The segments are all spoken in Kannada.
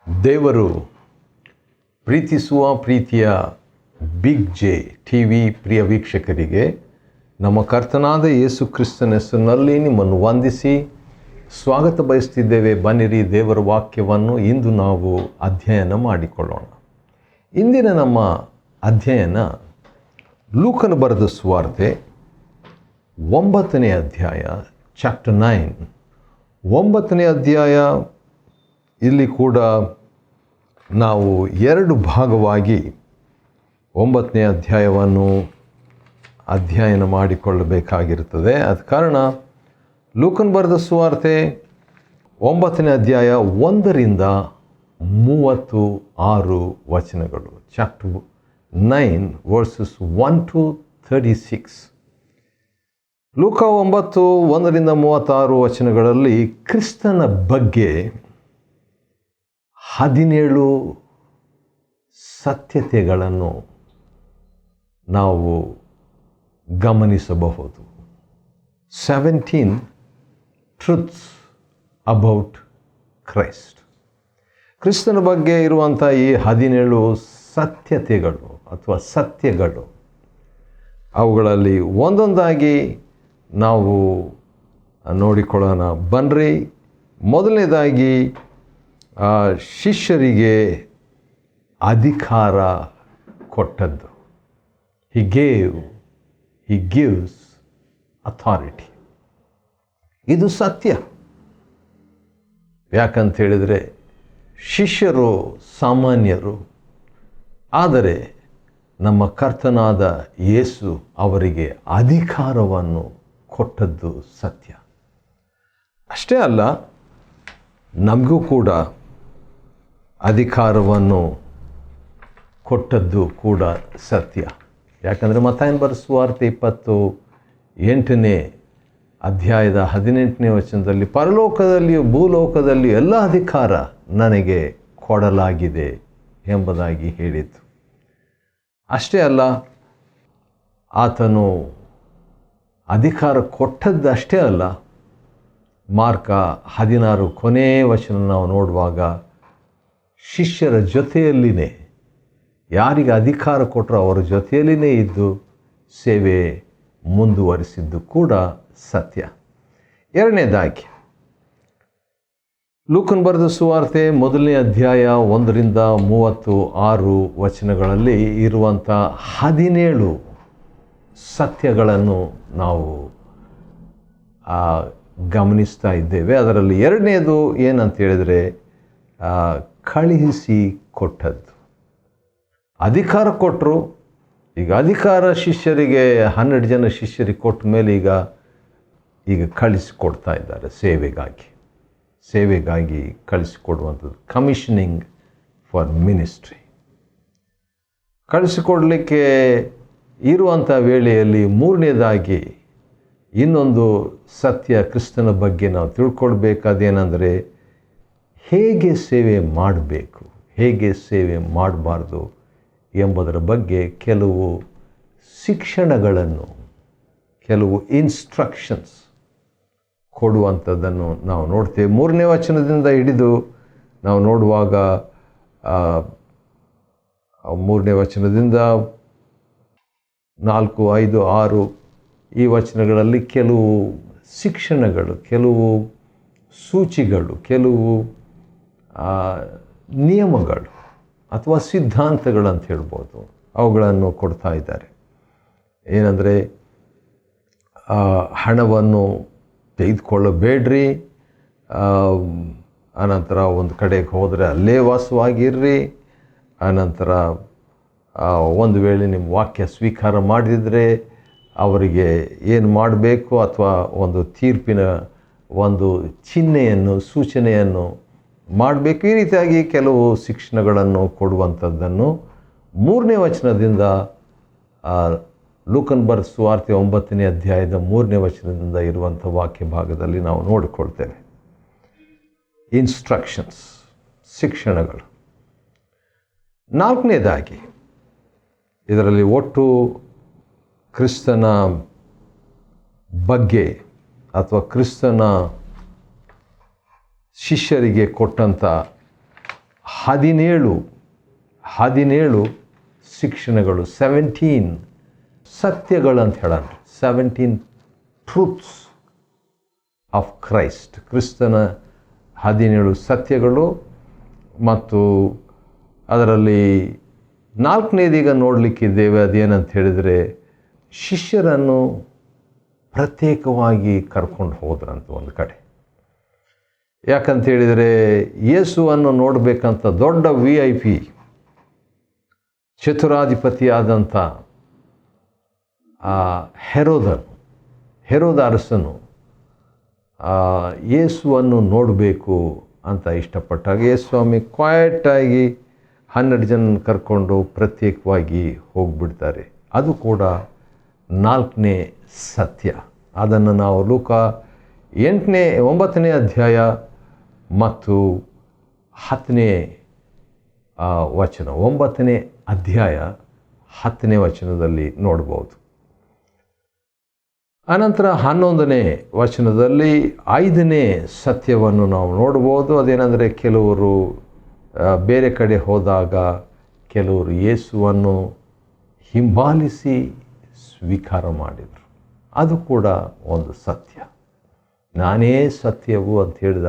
ದೇವರು ಪ್ರೀತಿಸುವ ಪ್ರೀತಿಯ ಬಿಗ್ ಜೆ ಟಿ ವಿ ಪ್ರಿಯ ವೀಕ್ಷಕರಿಗೆ ನಮ್ಮ ಕರ್ತನಾದ ಯೇಸು ಕ್ರಿಸ್ತನ ಹೆಸರಿನಲ್ಲಿ ನಿಮ್ಮನ್ನು ವಂದಿಸಿ ಸ್ವಾಗತ ಬಯಸ್ತಿದ್ದೇವೆ. ಬನ್ನಿರಿ, ದೇವರ ವಾಕ್ಯವನ್ನು ಇಂದು ನಾವು ಅಧ್ಯಯನ ಮಾಡಿಕೊಳ್ಳೋಣ. ಇಂದಿನ ನಮ್ಮ ಅಧ್ಯಯನ ಲೂಕನು ಬರೆದ ಸುವಾರ್ತೆ 9ನೇ ಅಧ್ಯಾಯ, ಚಾಪ್ಟರ್ 9. 9ನೇ ಅಧ್ಯಾಯ. ಇಲ್ಲಿ ಕೂಡ ನಾವು 2 ಭಾಗವಾಗಿ 9ನೇ ಅಧ್ಯಾಯವನ್ನು ಅಧ್ಯಯನ ಮಾಡಿಕೊಳ್ಳಬೇಕಾಗಿರುತ್ತದೆ. ಆದ ಕಾರಣ ಲೂಕನ್ ಬರೆದ ಸುವಾರ್ತೆ 9ನೇ ಅಧ್ಯಾಯ 1ರಿಂದ 36 ವಚನಗಳು. Chapter 9 versus 1 to 36. ಲೂಕ 9 1ರಿಂದ 36 ವಚನಗಳಲ್ಲಿ ಕ್ರಿಸ್ತನ ಬಗ್ಗೆ 17 ಸತ್ಯತೆಗಳನ್ನು ನಾವು ಗಮನಿಸಬಹುದು. 17 ಟ್ರುತ್ಸ್ ಅಬೌಟ್ ಕ್ರೈಸ್ಟ್. ಕ್ರಿಸ್ತನ ಬಗ್ಗೆ ಇರುವಂಥ ಈ 17 ಸತ್ಯತೆಗಳು ಅಥವಾ ಸತ್ಯಗಳು, ಅವುಗಳಲ್ಲಿ ಒಂದೊಂದಾಗಿ ನಾವು ನೋಡಿಕೊಳ್ಳೋಣ. ಬನ್ನಿರಿ. ಮೊದಲನೇದಾಗಿ ಶಿಷ್ಯರಿಗೆ ಅಧಿಕಾರ ಕೊಟ್ಟದ್ದು. He gives authority. ಇದು ಸತ್ಯ. ಯಾಕಂತ ಹೇಳಿದರೆ ಶಿಷ್ಯರು ಸಾಮಾನ್ಯರು, ಆದರೆ ನಮ್ಮ ಕರ್ತನಾದ ಯೇಸು ಅವರಿಗೆ ಅಧಿಕಾರವನ್ನು ಕೊಟ್ಟದ್ದು ಸತ್ಯ. ಅಷ್ಟೇ ಅಲ್ಲ, ನಮಗೂ ಕೂಡ ಅಧಿಕಾರವನ್ನು ಕೊಟ್ಟದ್ದು ಕೂಡ ಸತ್ಯ. ಯಾಕಂದರೆ ಮತ್ತಾಯನ ಬರೆದ ಸುವಾರ್ತೆ 28ನೇ ಅಧ್ಯಾಯದ 18ನೇ ವಚನದಲ್ಲಿ ಪರಲೋಕದಲ್ಲಿಯೂ ಭೂಲೋಕದಲ್ಲಿಯೂ ಎಲ್ಲ ಅಧಿಕಾರ ನನಗೆ ಕೊಡಲಾಗಿದೆ ಎಂಬುದಾಗಿ ಹೇಳಿತು. ಅಷ್ಟೇ ಅಲ್ಲ, ಆತನು ಅಧಿಕಾರ ಕೊಟ್ಟದ್ದು ಅಷ್ಟೇ ಅಲ್ಲ, ಮಾರ್ಕ 16 ಕೊನೆ ವಚನ ನಾವು ನೋಡುವಾಗ ಶಿಷ್ಯರ ಜೊತೆಯಲ್ಲಿನೇ, ಯಾರಿಗೆ ಅಧಿಕಾರ ಕೊಟ್ಟರೋ ಅವರ ಜೊತೆಯಲ್ಲಿನೇ ಇದ್ದು ಸೇವೆ ಮುಂದುವರಿಸಿದ್ದು ಕೂಡ ಸತ್ಯ. ಎರಡನೇದಾಗಿ ಲೂಕನ್ ಬರೆದ ಸುವಾರ್ತೆ 1ನೇ ಅಧ್ಯಾಯ 1ರಿಂದ 36 ವಚನಗಳಲ್ಲಿ ಇರುವಂಥ 17 ಸತ್ಯಗಳನ್ನು ನಾವು ಗಮನಿಸ್ತಾ ಇದ್ದೇವೆ. ಅದರಲ್ಲಿ ಎರಡನೇದು ಏನಂತ ಹೇಳಿದರೆ ಕಳುಹಿಸಿ ಕೊಟ್ಟದ್ದು. ಅಧಿಕಾರ ಕೊಟ್ಟರು. ಈಗ ಅಧಿಕಾರ ಶಿಷ್ಯರಿಗೆ 12 ಜನ ಶಿಷ್ಯರಿಗೆ ಕೊಟ್ಟ ಮೇಲೆ ಈಗ ಕಳಿಸಿಕೊಡ್ತಾ ಇದ್ದಾರೆ ಸೇವೆಗಾಗಿ ಕಳಿಸಿಕೊಡುವಂಥದ್ದು. Commissioning for ministry. ಕಳಿಸಿಕೊಡಲಿಕ್ಕೆ ಇರುವಂಥ ವೇಳೆಯಲ್ಲಿ ಮೂರನೇದಾಗಿ ಇನ್ನೊಂದು ಸತ್ಯ ಕ್ರಿಸ್ತನ ಬಗ್ಗೆ ನಾವು ತಿಳ್ಕೊಳ್ಬೇಕಾದೇನೆಂದರೆ ಹೇಗೆ ಸೇವೆ ಮಾಡಬೇಕು, ಹೇಗೆ ಸೇವೆ ಮಾಡಬಾರ್ದು ಎಂಬುದರ ಬಗ್ಗೆ ಕೆಲವು ಶಿಕ್ಷಣಗಳನ್ನು, ಕೆಲವು ಇನ್ಸ್ಟ್ರಕ್ಷನ್ಸ್ ಕೊಡುವಂಥದ್ದನ್ನು ನಾವು ನೋಡ್ತೇವೆ. 3ನೇ ವಚನದಿಂದ ಹಿಡಿದು ನಾವು ನೋಡುವಾಗ 3ನೇ ವಚನದಿಂದ 4, 5, 6 ಈ ವಚನಗಳಲ್ಲಿ ಕೆಲವು ಶಿಕ್ಷಣಗಳು, ಕೆಲವು ಸೂಚಿಗಳು, ಕೆಲವು ನಿಯಮಗಳು ಅಥವಾ ಸಿದ್ಧಾಂತಗಳು ಅಂತ ಹೇಳ್ಬೋದು, ಅವುಗಳನ್ನು ಕೊಡ್ತಾ ಇದ್ದಾರೆ. ಏನಂದರೆ ಹಣವನ್ನು ತೆಗೆದುಕೊಳ್ಳಬೇಡ್ರಿ, ಆನಂತರ ಒಂದು ಕಡೆಗೆ ಹೋದರೆ ಅಲ್ಲೇ ವಾಸವಾಗಿರ್ರಿ, ಆನಂತರ ಒಂದು ವೇಳೆ ನಿಮ್ಮ ವಾಕ್ಯ ಸ್ವೀಕಾರ ಮಾಡಿದರೆ ಅವರಿಗೆ ಏನು ಮಾಡಬೇಕು ಅಥವಾ ಒಂದು ತೀರ್ಪಿನ ಒಂದು ಚಿಹ್ನೆಯನ್ನು, ಸೂಚನೆಯನ್ನು ಮಾಡಬೇಕು. ಈ ರೀತಿಯಾಗಿ ಕೆಲವು ಶಿಕ್ಷಣಗಳನ್ನು ಕೊಡುವಂಥದ್ದನ್ನು 3ನೇ ವಚನದಿಂದ ಲೂಕನ್ ಬರೆದ ಸುವಾರ್ತೆ 9ನೇ ಅಧ್ಯಾಯದ 3ನೇ ವಚನದಿಂದ ಇರುವಂಥ ವಾಕ್ಯ ಭಾಗದಲ್ಲಿ ನಾವು ನೋಡಿಕೊಳ್ತೇವೆ. ಇನ್ಸ್ಟ್ರಕ್ಷನ್ಸ್, ಶಿಕ್ಷಣಗಳು. 4ನೇದಾಗಿ ಇದರಲ್ಲಿ ಒಟ್ಟು ಕ್ರಿಸ್ತನ ಬಗ್ಗೆ ಅಥವಾ ಕ್ರಿಸ್ತನ ಶಿಷ್ಯರಿಗೆ ಕೊಟ್ಟಂಥ 17 ಶಿಕ್ಷಣಗಳು, 17 ಸತ್ಯಗಳು ಅಂತ ಹೇಳೋಣ, 17 ಟ್ರೂತ್ಸ್ ಆಫ್ ಕ್ರೈಸ್ಟ್, ಕ್ರಿಸ್ತನ 17 ಸತ್ಯಗಳು. ಮತ್ತು ಅದರಲ್ಲಿ 4ನೇದೀಗ ನೋಡಲಿಕ್ಕಿದ್ದೇವೆ. ಅದೇನಂತ ಹೇಳಿದರೆ, ಶಿಷ್ಯರನ್ನು ಪ್ರತ್ಯೇಕವಾಗಿ ಕರ್ಕೊಂಡು ಹೋದ್ರಂತ ಒಂದು ಕಡೆ. ಯಾಕಂತ ಹೇಳಿದರೆ, ಯೇಸುವನ್ನು ನೋಡಬೇಕಂತ ದೊಡ್ಡ VIP ಚತುರಾಧಿಪತಿಯಾದಂಥ ಹೆರೋದ ಅರಸನು ಯೇಸುವನ್ನು ನೋಡಬೇಕು ಅಂತ ಇಷ್ಟಪಟ್ಟಾಗ ಯೇಸುಸ್ವಾಮಿ ಕ್ವಾಯಟಾಗಿ 12 ಜನ ಕರ್ಕೊಂಡು ಪ್ರತ್ಯೇಕವಾಗಿ ಹೋಗಿಬಿಡ್ತಾರೆ. ಅದು ಕೂಡ 4ನೇ ಸತ್ಯ. ಅದನ್ನು ನಾವು ಲೂಕ 9ನೇ ಅಧ್ಯಾಯ ಮತ್ತು 10ನೇ ವಚನ, 9ನೇ ಅಧ್ಯಾಯ 10ನೇ ವಚನದಲ್ಲಿ ನೋಡ್ಬೋದು. ಅನಂತರ 11ನೇ ವಚನದಲ್ಲಿ 5ನೇ ಸತ್ಯವನ್ನು ನಾವು ನೋಡ್ಬೋದು. ಅದೇನೆಂದರೆ, ಕೆಲವರು ಬೇರೆ ಕಡೆ ಹೋದಾಗ ಕೆಲವರು ಯೇಸುವನ್ನು ಹಿಂಬಾಲಿಸಿ ಸ್ವೀಕಾರ ಮಾಡಿದರು. ಅದು ಕೂಡ ಒಂದು ಸತ್ಯ. ನಾನೇ ಸತ್ಯವು ಅಂತ ಹೇಳಿದ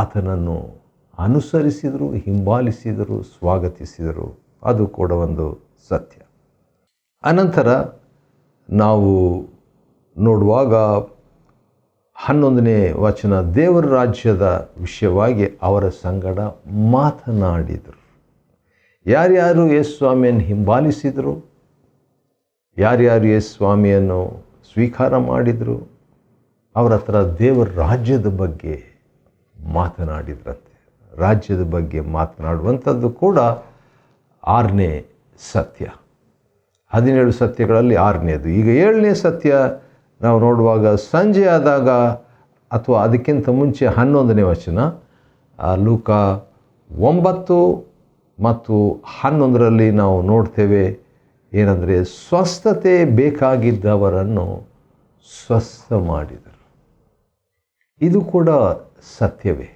ಆತನನ್ನು ಅನುಸರಿಸಿದರು, ಹಿಂಬಾಲಿಸಿದರು, ಸ್ವಾಗತಿಸಿದರು. ಅದು ಕೂಡ ಒಂದು ಸತ್ಯ. ಅನಂತರ ನಾವು ನೋಡುವಾಗ 11ನೇ ವಚನ, ದೇವರ ರಾಜ್ಯದ ವಿಷಯವಾಗಿ ಅವರ ಸಂಗಡ ಮಾತನಾಡಿದರು. ಯಾರ್ಯಾರು ಯೇಸುಸ್ವಾಮಿಯನ್ನು ಹಿಂಬಾಲಿಸಿದರು, ಯಾರ್ಯಾರು ಯೇಸುಸ್ವಾಮಿಯನ್ನು ಸ್ವೀಕಾರ ಮಾಡಿದರು, ಅವರ ಹತ್ರ ದೇವರ ರಾಜ್ಯದ ಬಗ್ಗೆ ಮಾತನಾಡಿದ್ರಂತೆ. ರಾಜ್ಯದ ಬಗ್ಗೆ ಮಾತನಾಡುವಂಥದ್ದು ಕೂಡ 6ನೇ ಸತ್ಯ. 17 ಸತ್ಯಗಳಲ್ಲಿ 6ನೇದು. ಈಗ 7ನೇ ಸತ್ಯ ನಾವು ನೋಡುವಾಗ, ಸಂಜೆ ಆದಾಗ ಅಥವಾ ಅದಕ್ಕಿಂತ ಮುಂಚೆ 11ನೇ ವಚನ, ಲೂಕ 9 ಮತ್ತು 11ರಲ್ಲಿ ನಾವು ನೋಡ್ತೇವೆ. ಏನಂದರೆ, ಸ್ವಸ್ಥತೆ ಬೇಕಾಗಿದ್ದವರನ್ನು ಸ್ವಸ್ಥ ಮಾಡಿದರು. ಇದು ಕೂಡ ಸತ್ಯವೇ.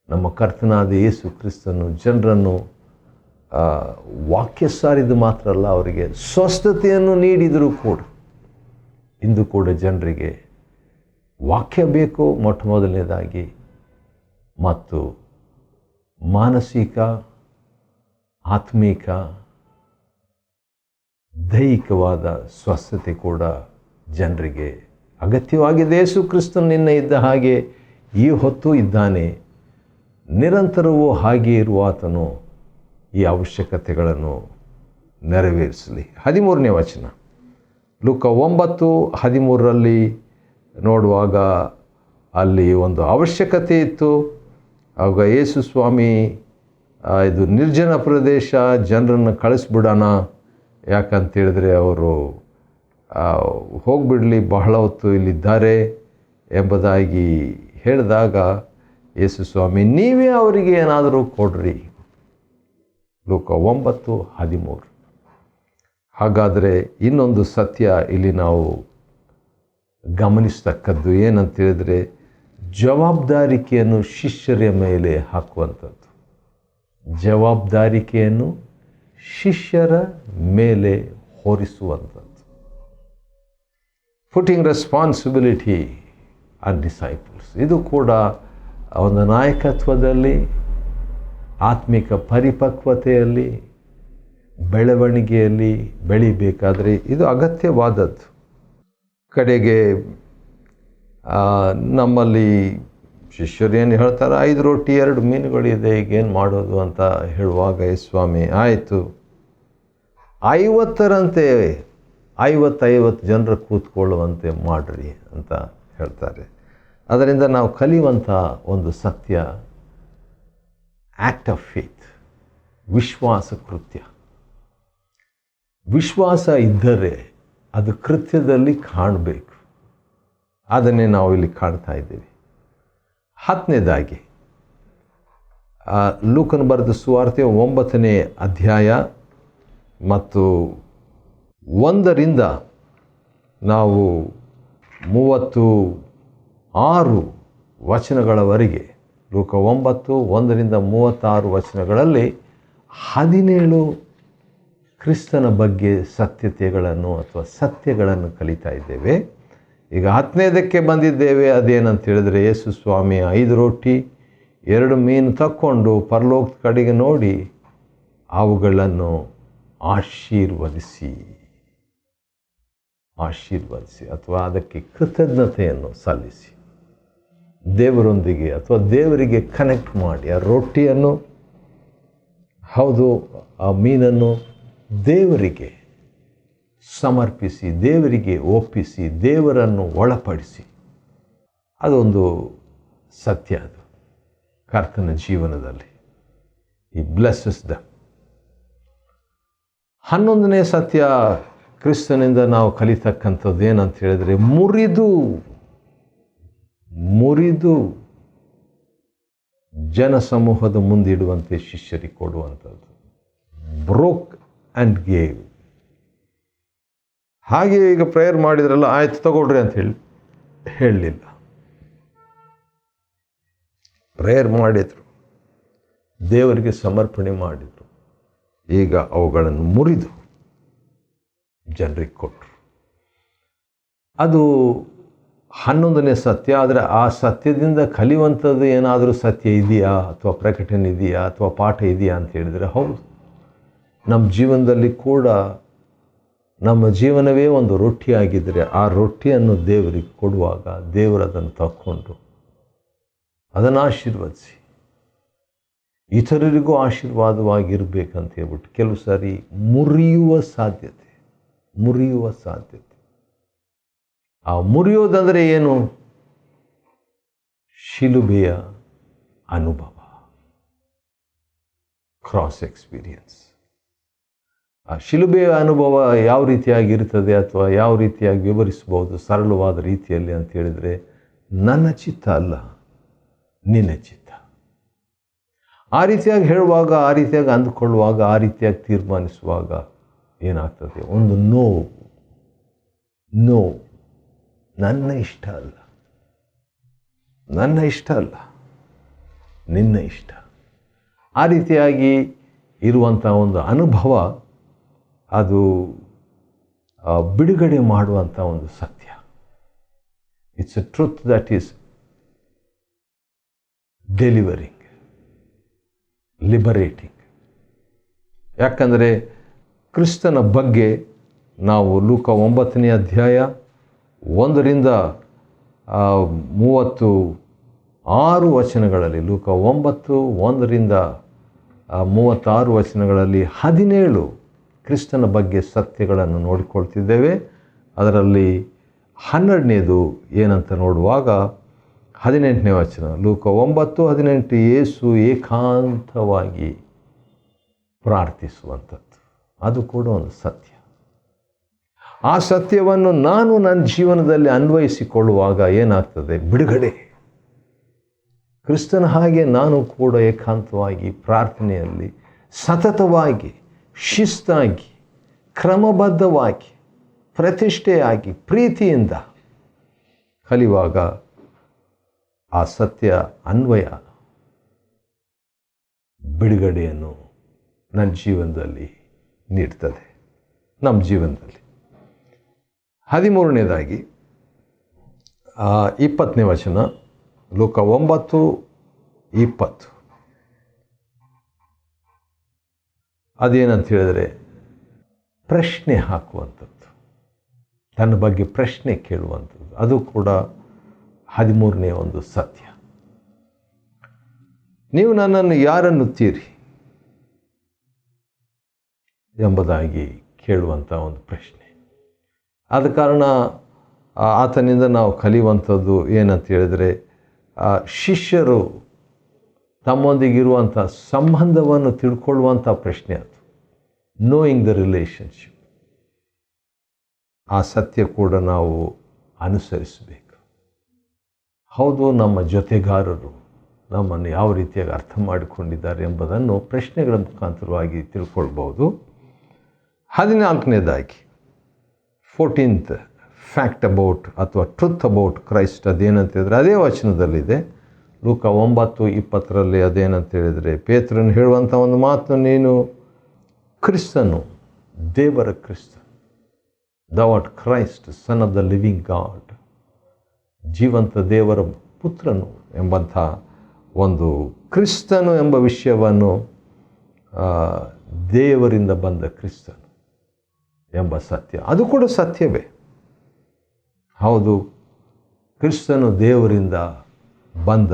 ನಮ್ಮ ಕರ್ತನಾದ ಯೇಸು ಕ್ರಿಸ್ತನು ಜನರನ್ನು ವಾಕ್ಯ ಸಾರಿದು ಮಾತ್ರ ಅಲ್ಲ, ಅವರಿಗೆ ಸ್ವಸ್ಥತೆಯನ್ನು ನೀಡಿದರೂ ಕೂಡ ಇಂದು ಕೂಡ ಜನರಿಗೆ ವಾಕ್ಯ ಬೇಕು ಮೊಟ್ಟ ಮೊದಲನೇದಾಗಿ, ಮತ್ತು ಮಾನಸಿಕ, ಆತ್ಮಿಕ, ದೈಹಿಕವಾದ ಸ್ವಸ್ಥತೆ ಕೂಡ ಜನರಿಗೆ ಅಗತ್ಯವಾಗಿದೆ. ಯೇಸು ಕ್ರಿಸ್ತನು ನಿನ್ನೆ ಇದ್ದ ಹಾಗೆ ಈ ಹೊತ್ತು ಇದ್ದಾನೆ, ನಿರಂತರವೂ ಹಾಗೆ ಇರುವ ಆತನು ಈ ಅವಶ್ಯಕತೆಗಳನ್ನು ನೆರವೇರಿಸಲಿ. 13ನೇ ವಚನ, ಲೂಕ 9:13ರಲ್ಲಿ ನೋಡುವಾಗ ಅಲ್ಲಿ ಒಂದು ಅವಶ್ಯಕತೆ ಇತ್ತು. ಆವಾಗ ಯೇಸು ಸ್ವಾಮಿ ಇದು ನಿರ್ಜನ ಪ್ರದೇಶ, ಜನರನ್ನು ಕಳಿಸ್ಬಿಡೋಣ, ಯಾಕಂತೇಳಿದ್ರೆ ಅವರು ಹೋಗಿಬಿಡಲಿ, ಬಹಳ ಹೊತ್ತು ಇಲ್ಲಿದ್ದಾರೆ ಎಂಬುದಾಗಿ ಹೇಳಿದಾಗ ಯೇಸು ಸ್ವಾಮಿ, ನೀವೇ ಅವರಿಗೆ ಏನಾದರೂ ಕೊಡ್ರಿ. ಲೂಕ 9:13. ಹಾಗಾದರೆ ಇನ್ನೊಂದು ಸತ್ಯ ಇಲ್ಲಿ ನಾವು ಗಮನಿಸ್ತಕ್ಕದ್ದು ಏನಂತೇಳಿದರೆ, ಜವಾಬ್ದಾರಿಕೆಯನ್ನು ಶಿಷ್ಯರ ಮೇಲೆ ಹಾಕುವಂಥದ್ದು. ಜವಾಬ್ದಾರಿಕೆಯನ್ನು ಶಿಷ್ಯರ ಮೇಲೆ ಹೊರಿಸುವಂಥದ್ದು. Putting responsibility on disciples. ಇದು ಕೂಡ ಒಂದು ನಾಯಕತ್ವದಲ್ಲಿ, ಆತ್ಮಿಕ ಪರಿಪಕ್ವತೆಯಲ್ಲಿ, ಬೆಳವಣಿಗೆಯಲ್ಲಿ ಬೆಳಿಬೇಕಾದರೆ ಇದು ಅಗತ್ಯವಾದದ್ದು. ಕಡೆಗೆ ನಮ್ಮಲ್ಲಿ ಶಿಷ್ಯರು ಏನು ಹೇಳ್ತಾರೆ, 5 ರೊಟ್ಟಿ 2 ಮೀನುಗಳಿದೆ, ಈಗೇನು ಮಾಡೋದು ಅಂತ ಹೇಳುವಾಗ ಸ್ವಾಮಿ, ಆಯಿತು 50ರಂತೆ 50 ಜನರು ಕೂತ್ಕೊಳ್ಳುವಂತೆ ಮಾಡಿರಿ ಅಂತ ಹೇಳ್ತಾರೆ. ಅದರಿಂದ ನಾವು ಕಲಿಯುವಂಥ ಒಂದು ಸತ್ಯ, ಆ್ಯಕ್ಟ್ ಆಫ್ ಫೇತ್, ವಿಶ್ವಾಸ ಕೃತ್ಯ. ವಿಶ್ವಾಸ ಇದ್ದರೆ ಅದು ಕೃತ್ಯದಲ್ಲಿ ಕಾಣಬೇಕು. ಅದನ್ನೇ ನಾವು ಇಲ್ಲಿ ಕಾಣ್ತಾ ಇದ್ದೀವಿ. 10ನೇದಾಗಿ ಲೂಕನ ಬರೆದ ಸುವಾರ್ತೆ 9ನೇ ಅಧ್ಯಾಯ ಮತ್ತು 1ರಿಂದ ನಾವು 36 ವಚನಗಳವರೆಗೆ ಲೂಕ 9:1-36 17 ಕ್ರಿಸ್ತನ ಬಗ್ಗೆ ಸತ್ಯತೆಗಳನ್ನು ಅಥವಾ ಸತ್ಯಗಳನ್ನು ಕಲಿತಾ ಇದ್ದೇವೆ. ಈಗ 10ನೇದಕ್ಕೆ ಬಂದಿದ್ದೇವೆ. ಅದೇನಂತ ಹೇಳಿದರೆ, ಯೇಸು ಸ್ವಾಮಿ 5 ರೊಟ್ಟಿ 2 ಮೀನು ತಕ್ಕೊಂಡು ಪರಲೋಕದ ಕಡೆಗೆ ನೋಡಿ ಅವುಗಳನ್ನು ಆಶೀರ್ವದಿಸಿ ಅಥವಾ ಅದಕ್ಕೆ ಕೃತಜ್ಞತೆಯನ್ನು ಸಲ್ಲಿಸಿ ದೇವರೊಂದಿಗೆ ಅಥವಾ ದೇವರಿಗೆ ಕನೆಕ್ಟ್ ಮಾಡಿ ಆ ರೊಟ್ಟಿಯನ್ನು, ಹೌದು ಆ ಮೀನನ್ನು ದೇವರಿಗೆ ಸಮರ್ಪಿಸಿ, ದೇವರಿಗೆ ಒಪ್ಪಿಸಿ, ದೇವರನ್ನು ಒಳಪಡಿಸಿ. ಅದೊಂದು ಸತ್ಯ. ಅದು ಕರ್ತನ ಜೀವನದಲ್ಲಿ ಈ ಬ್ಲೆಸ್ಸಸ್ ದಮ್. 11ನೇ ಸತ್ಯ ಕ್ರಿಸ್ತನಿಂದ ನಾವು ಕಲಿತಕ್ಕಂಥದ್ದು ಏನಂತ ಹೇಳಿದರೆ, ಮುರಿದು ಜನಸಮೂಹದ ಮುಂದಿಡುವಂತೆ ಶಿಷ್ಯರಿಗೆ ಕೊಡುವಂಥದ್ದು. Broke and gave. ಹಾಗೆ ಈಗ ಪ್ರೇಯರ್ ಮಾಡಿದ್ರಲ್ಲ, ಆಯ್ತು ತಗೊಳ್ರಿ ಅಂತ ಹೇಳಲಿಲ್ಲ. ಪ್ರೇಯರ್ ಮಾಡಿದರು, ದೇವರಿಗೆ ಸಮರ್ಪಣೆ ಮಾಡಿದರು. ಈಗ ಅವುಗಳನ್ನು ಮುರಿದು ಜನರಿಗೆ ಕೊಟ್ಟರು. ಅದು 11ನೇ ಸತ್ಯ. ಆದರೆ ಆ ಸತ್ಯದಿಂದ ಕಲಿಯುವಂಥದ್ದು ಏನಾದರೂ ಸತ್ಯ ಇದೆಯಾ ಅಥವಾ ಪ್ರಕಟಣೆ ಇದೆಯಾ ಅಥವಾ ಪಾಠ ಇದೆಯಾ ಅಂತ ಹೇಳಿದರೆ, ಹೌದು. ನಮ್ಮ ಜೀವನದಲ್ಲಿ ಕೂಡ ನಮ್ಮ ಜೀವನವೇ ಒಂದು ರೊಟ್ಟಿಯಾಗಿದ್ದರೆ ಆ ರೊಟ್ಟಿಯನ್ನು ದೇವರಿಗೆ ಕೊಡುವಾಗ ದೇವರು ಅದನ್ನು ತಕ್ಕೊಂಡು ಅದನ್ನು ಆಶೀರ್ವದಿಸಿ ಇತರರಿಗೂ ಆಶೀರ್ವಾದವಾಗಿರಬೇಕಂತ ಹೇಳ್ಬಿಟ್ಟು ಕೆಲವು ಸಾರಿ ಮುರಿಯುವ ಸಾಧ್ಯತೆ. ಆ ಮುರಿಯೋದಂದರೆ ಏನು? ಶಿಲುಬೆಯ ಅನುಭವ, ಕ್ರಾಸ್ ಎಕ್ಸ್ಪೀರಿಯನ್ಸ್. ಆ ಶಿಲುಬೆಯ ಅನುಭವ ಯಾವ ರೀತಿಯಾಗಿರ್ತದೆ ಅಥವಾ ಯಾವ ರೀತಿಯಾಗಿ ವಿವರಿಸ್ಬೋದು ಸರಳವಾದ ರೀತಿಯಲ್ಲಿ ಅಂತ ಹೇಳಿದರೆ, ನನ್ನ ಚಿತ್ತ ಅಲ್ಲ ನಿನ್ನ ಚಿತ್ತ. ಆ ರೀತಿಯಾಗಿ ಹೇಳುವಾಗ, ಆ ರೀತಿಯಾಗಿ ಅಂದುಕೊಳ್ಳುವಾಗ, ಆ ರೀತಿಯಾಗಿ ತೀರ್ಮಾನಿಸುವಾಗ ಏನಾಗ್ತದೆ? ಒಂದು ನೋವು. ನನ್ನ ಇಷ್ಟ ಅಲ್ಲ ನಿನ್ನ ಇಷ್ಟ. ಆ ರೀತಿಯಾಗಿ ಇರುವಂಥ ಒಂದು ಅನುಭವ, ಅದು ಬಿಡುಗಡೆ ಮಾಡುವಂಥ ಒಂದು ಸತ್ಯ. It's A truth that is delivering, liberating. ಯಾಕಂದರೆ ಕ್ರಿಸ್ತನ ಬಗ್ಗೆ ನಾವು ಲೂಕ 9ನೇ ಅಧ್ಯಾಯ 1-36 ಲೂಕ 9:1-36 17 ಕ್ರಿಸ್ತನ ಬಗ್ಗೆ ಸತ್ಯಗಳನ್ನು ನೋಡಿಕೊಳ್ತಿದ್ದೇವೆ. ಅದರಲ್ಲಿ 12ನೇದು ಏನಂತ ನೋಡುವಾಗ 18ನೇ ವಚನ, ಲೂಕ 9:18, ಯೇಸು ಏಕಾಂತವಾಗಿ ಪ್ರಾರ್ಥಿಸುವಂಥದ್ದು. ಅದು ಕೂಡ ಒಂದು ಸತ್ಯ. ಆ ಸತ್ಯವನ್ನು ನಾನು ನನ್ನ ಜೀವನದಲ್ಲಿ ಅನ್ವಯಿಸಿಕೊಳ್ಳುವಾಗ ಏನಾಗ್ತದೆ? ಬಿಡುಗಡೆ. ಕ್ರಿಸ್ತನ ಹಾಗೆ ನಾನು ಕೂಡ ಏಕಾಂತವಾಗಿ ಪ್ರಾರ್ಥನೆಯಲ್ಲಿ ಸತತವಾಗಿ, ಶಿಸ್ತಾಗಿ, ಕ್ರಮಬದ್ಧವಾಗಿ, ಪ್ರತಿಷ್ಠೆಯಾಗಿ, ಪ್ರೀತಿಯಿಂದ ಕಲಿಯುವಾಗ ಆ ಸತ್ಯ ಅನ್ವಯ ಬಿಡುಗಡೆಯನ್ನು ನನ್ನ ಜೀವನದಲ್ಲಿ ನೀಡ್ತದೆ. ನಮ್ಮ ಜೀವನದಲ್ಲಿ 13ನೇದಾಗಿ 20ನೇ ವಚನ, ಲೂಕ 9:20. ಅದೇನಂತ ಹೇಳಿದರೆ, ಪ್ರಶ್ನೆ ಹಾಕುವಂಥದ್ದು, ತನ್ನ ಬಗ್ಗೆ ಪ್ರಶ್ನೆ ಕೇಳುವಂಥದ್ದು. ಅದು ಕೂಡ 13ನೇ ಒಂದು ಸತ್ಯ. ನೀವು ನನ್ನನ್ನು ಯಾರನ್ನುತ್ತೀರಿ ಎಂಬುದಾಗಿ ಕೇಳುವಂಥ ಒಂದು ಪ್ರಶ್ನೆ. ಆದ ಕಾರಣ ಆತನಿಂದ ನಾವು ಕಲಿಯುವಂಥದ್ದು ಏನಂತ ಹೇಳಿದರೆ, ಶಿಷ್ಯರು ತಮ್ಮೊಂದಿಗಿರುವಂಥ ಸಂಬಂಧವನ್ನು ತಿಳ್ಕೊಳ್ಳುವಂಥ ಪ್ರಶ್ನೆ ಅದು. Knowing the relationship. ಆ ಸತ್ಯ ಕೂಡ ನಾವು ಅನುಸರಿಸಬೇಕು. ಹೌದು, ನಮ್ಮ ಜೊತೆಗಾರರು ನಮ್ಮನ್ನು ಯಾವ ರೀತಿಯಾಗಿ ಅರ್ಥ ಮಾಡಿಕೊಂಡಿದ್ದಾರೆ ಎಂಬುದನ್ನು ಪ್ರಶ್ನೆಗಳ ಮುಖಾಂತರವಾಗಿ ತಿಳ್ಕೊಳ್ಬೋದು. 14ನೇದಾಗಿ 14th ಫ್ಯಾಕ್ಟ್ ಅಬೌಟ್ ಅಥವಾ ಟ್ರುತ್ ಅಬೌಟ್ ಕ್ರೈಸ್ಟ್, ಅದೇನಂತಿದ್ರೆ ಅದೇ ವಚನದಲ್ಲಿದೆ. ಲೂಕ 9:20 ಅದೇನಂತ ಹೇಳಿದರೆ, ಪೇತ್ರನು ಹೇಳುವಂಥ ಒಂದು ಮಾತು, ನೀನು ಕ್ರಿಸ್ತನು, ದೇವರ ಕ್ರಿಸ್ತನು, thou art Christ, son of the living God, ಜೀವಂತ ದೇವರ ಪುತ್ರನು ಎಂಬಂಥ ಒಂದು ಕ್ರಿಸ್ತನು ಎಂಬ ವಿಷಯವನ್ನು, ದೇವರಿಂದ ಬಂದ ಕ್ರಿಸ್ತನು ಎಂಬ ಸತ್ಯ, ಅದು ಕೂಡ ಸತ್ಯವೇ. ಹೌದು, ಕ್ರಿಸ್ತನು ದೇವರಿಂದ ಬಂದ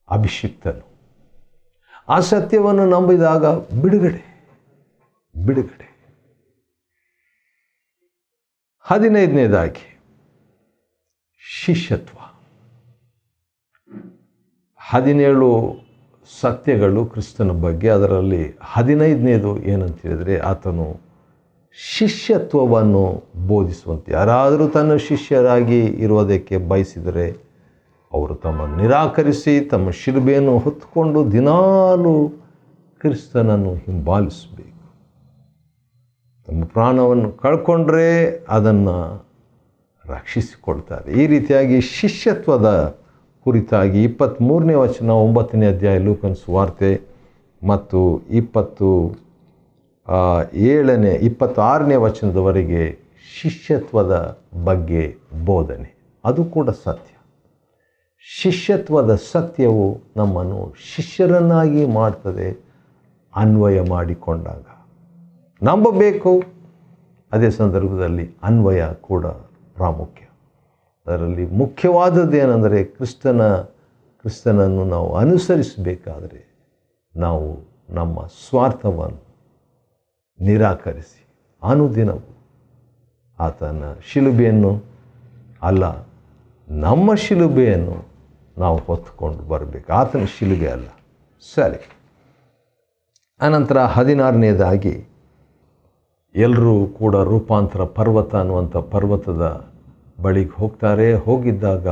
ಅಭಿಷಿಕ್ತನು. ಆ ಸತ್ಯವನ್ನು ನಂಬಿದಾಗ ಬಿಡುಗಡೆ. 15ನೇದಾಗಿ ಶಿಷ್ಯತ್ವ. 17 ಸತ್ಯಗಳು ಕ್ರಿಸ್ತನ ಬಗ್ಗೆ. ಅದರಲ್ಲಿ 15ನೇದು ಏನಂತ ಹೇಳಿದರೆ, ಆತನು ಶಿಷ್ಯತ್ವವನ್ನು ಬೋಧಿಸುವಂತೆ. ಯಾರಾದರೂ ತನ್ನ ಶಿಷ್ಯರಾಗಿ ಇರುವುದಕ್ಕೆ ಬಯಸಿದರೆ ಅವರು ತಮ್ಮನ್ನು ನಿರಾಕರಿಸಿ ತಮ್ಮ ಶಿಲುಬೆಯನ್ನು ಹೊತ್ತುಕೊಂಡು ದಿನಾಲೂ ಕ್ರಿಸ್ತನನ್ನು ಹಿಂಬಾಲಿಸಬೇಕು. ತಮ್ಮ ಪ್ರಾಣವನ್ನು ಕಳ್ಕೊಂಡ್ರೆ ಅದನ್ನು ರಕ್ಷಿಸಿಕೊಳ್ತಾರೆ. ಈ ರೀತಿಯಾಗಿ ಶಿಷ್ಯತ್ವದ ಕುರಿತಾಗಿ 23ನೇ ವಚನ 9ನೇ ಅಧ್ಯಾಯ ಲೂಕನ ಸುವಾರ್ತೆ ಮತ್ತು 26ನೇ ವಚನದವರೆಗೆ ಶಿಷ್ಯತ್ವದ ಬಗ್ಗೆ ಬೋಧನೆ. ಅದು ಕೂಡ ಸತ್ಯ. ಶಿಷ್ಯತ್ವದ ಸತ್ಯವು ನಮ್ಮನ್ನು ಶಿಷ್ಯರನ್ನಾಗಿ ಮಾಡ್ತದೆ. ಅನ್ವಯ ಮಾಡಿಕೊಂಡಾಗ ನಂಬಬೇಕು. ಅದೇ ಸಂದರ್ಭದಲ್ಲಿ ಅನ್ವಯ ಕೂಡ ಪ್ರಾಮುಖ್ಯ. ಅದರಲ್ಲಿ ಮುಖ್ಯವಾದದ್ದೇನೆಂದರೆ, ಕ್ರಿಸ್ತನನ್ನು ನಾವು ಅನುಸರಿಸಬೇಕಾದರೆ ನಾವು ನಮ್ಮ ಸ್ವಾರ್ಥವನ್ನು ನಿರಾಕರಿಸಿ ಅನುದಿನವೂ ಆತನ ಶಿಲುಬೆಯನ್ನು ಅಲ್ಲ, ನಮ್ಮ ಶಿಲುಬೆಯನ್ನು ನಾವು ಹೊತ್ತುಕೊಂಡು ಬರಬೇಕು, ಆತನ ಶಿಲುಬೆ ಅಲ್ಲ. ಸರಿ, ಅನಂತರ 16ನೇದಾಗಿ ಎಲ್ಲರೂ ಕೂಡ ರೂಪಾಂತರ ಪರ್ವತ ಅನ್ನುವಂಥ ಪರ್ವತದ ಬಳಿಗೆ ಹೋಗ್ತಾರೆ. ಹೋಗಿದ್ದಾಗ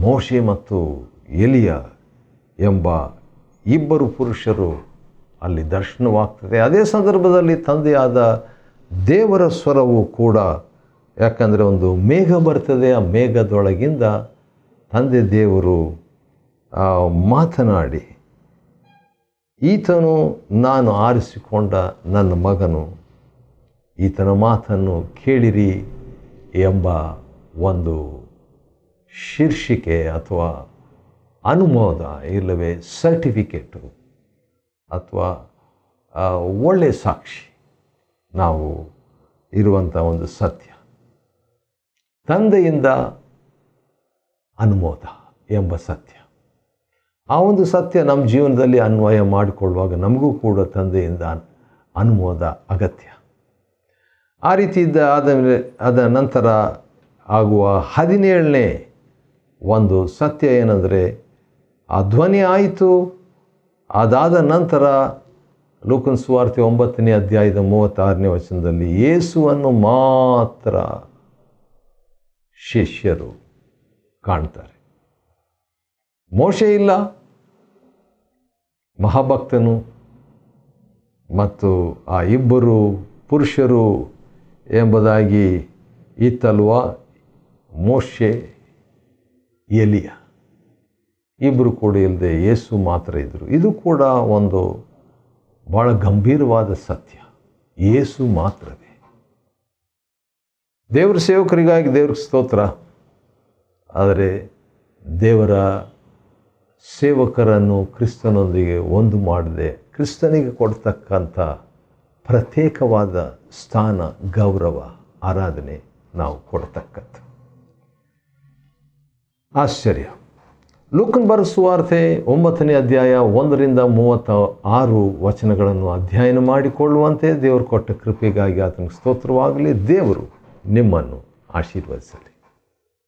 ಮೋಶೆ ಮತ್ತು ಎಲಿಯ ಎಂಬ ಇಬ್ಬರು ಪುರುಷರು ಅಲ್ಲಿ ದರ್ಶನವಾಗ್ತದೆ. ಅದೇ ಸಂದರ್ಭದಲ್ಲಿ ತಂದೆಯಾದ ದೇವರ ಸ್ವರವು ಕೂಡ, ಯಾಕಂದರೆ ಒಂದು ಮೇಘ ಬರ್ತದೆ, ಆ ಮೇಘದೊಳಗಿಂದ ತಂದೆ ದೇವರು ಮಾತನಾಡಿ, ಈತನು ನಾನು ಆರಿಸಿಕೊಂಡ ನನ್ನ ಮಗನು, ಈತನ ಮಾತನ್ನು ಕೇಳಿರಿ ಎಂಬ ಒಂದು ಶೀರ್ಷಿಕೆ ಅಥವಾ ಅನುಮೋದ, ಇಲ್ಲವೇ ಸರ್ಟಿಫಿಕೇಟು ಅಥವಾ ಒಳ್ಳೆಯ ಸಾಕ್ಷಿ ನಾವು ಇರುವಂಥ ಒಂದು ಸತ್ಯ. ತಂದೆಯಿಂದ ಅನುಮೋದ ಎಂಬ ಸತ್ಯ. ಆ ಒಂದು ಸತ್ಯ ನಮ್ಮ ಜೀವನದಲ್ಲಿ ಅನ್ವಯ ಮಾಡಿಕೊಳ್ಳುವಾಗ ನಮಗೂ ಕೂಡ ತಂದೆಯಿಂದ ಅನುಮೋದ ಅಗತ್ಯ. ಆ ರೀತಿ ಅದ ನಂತರ ಆಗುವ 17ನೇ ಒಂದು ಸತ್ಯ ಏನಂದರೆ, ಆ ಧ್ವನಿ ಆಯಿತು. ಅದಾದ ನಂತರ ಲೂಕನ ಸುವಾರ್ತೆ 9ನೇ ಅಧ್ಯಾಯದ 36ನೇ ವಚನದಲ್ಲಿ ಯೇಸುವನ್ನು ಮಾತ್ರ ಶಿಷ್ಯರು ಕಾಣ್ತಾರೆ. ಮೋಶೆ ಇಲ್ಲ, ಮಹಾಭಕ್ತನು ಮತ್ತು ಆ ಇಬ್ಬರು ಪುರುಷರು ಎಂಬುದಾಗಿ ಇತ್ತಲ್ವ, ಮೋಶೆ ಎಲಿಯ ಇಬ್ಬರು ಕೂಡ ಇಲ್ಲದೆ ಯೇಸು ಮಾತ್ರ ಇದ್ದರು. ಇದು ಕೂಡ ಒಂದು ಭಾಳ ಗಂಭೀರವಾದ ಸತ್ಯ. ಯೇಸು ಮಾತ್ರವೇ. ದೇವರ ಸೇವಕರಿಗಾಗಿ ದೇವ್ರಿಗೆ ಸ್ತೋತ್ರ. ಆದರೆ ದೇವರ ಸೇವಕರನ್ನು ಕ್ರಿಸ್ತನೊಂದಿಗೆ ಒಂದು ಮಾಡದೆ ಕ್ರಿಸ್ತನಿಗೆ ಕೊಡ್ತಕ್ಕಂಥ ಪ್ರತ್ಯೇಕವಾದ ಸ್ಥಾನ, ಗೌರವ, ಆರಾಧನೆ ನಾವು ಕೊಡ್ತಕ್ಕಂಥ ಆಶ್ಚರ್ಯ. ಲೂಕನ ಬರೆದ ಸುವಾರ್ತೆ 9ನೇ ಅಧ್ಯಾಯ 1ರಿಂದ 36 ವಚನಗಳನ್ನು ಅಧ್ಯಯನ ಮಾಡಿಕೊಳ್ಳುವಂತೆ ದೇವರು ಕೊಟ್ಟ ಕೃಪೆಗಾಗಿ ಆತನಿಗೆ ಸ್ತೋತ್ರವಾಗಲಿ. ದೇವರು ನಿಮ್ಮನ್ನು ಆಶೀರ್ವದಿಸಲಿ.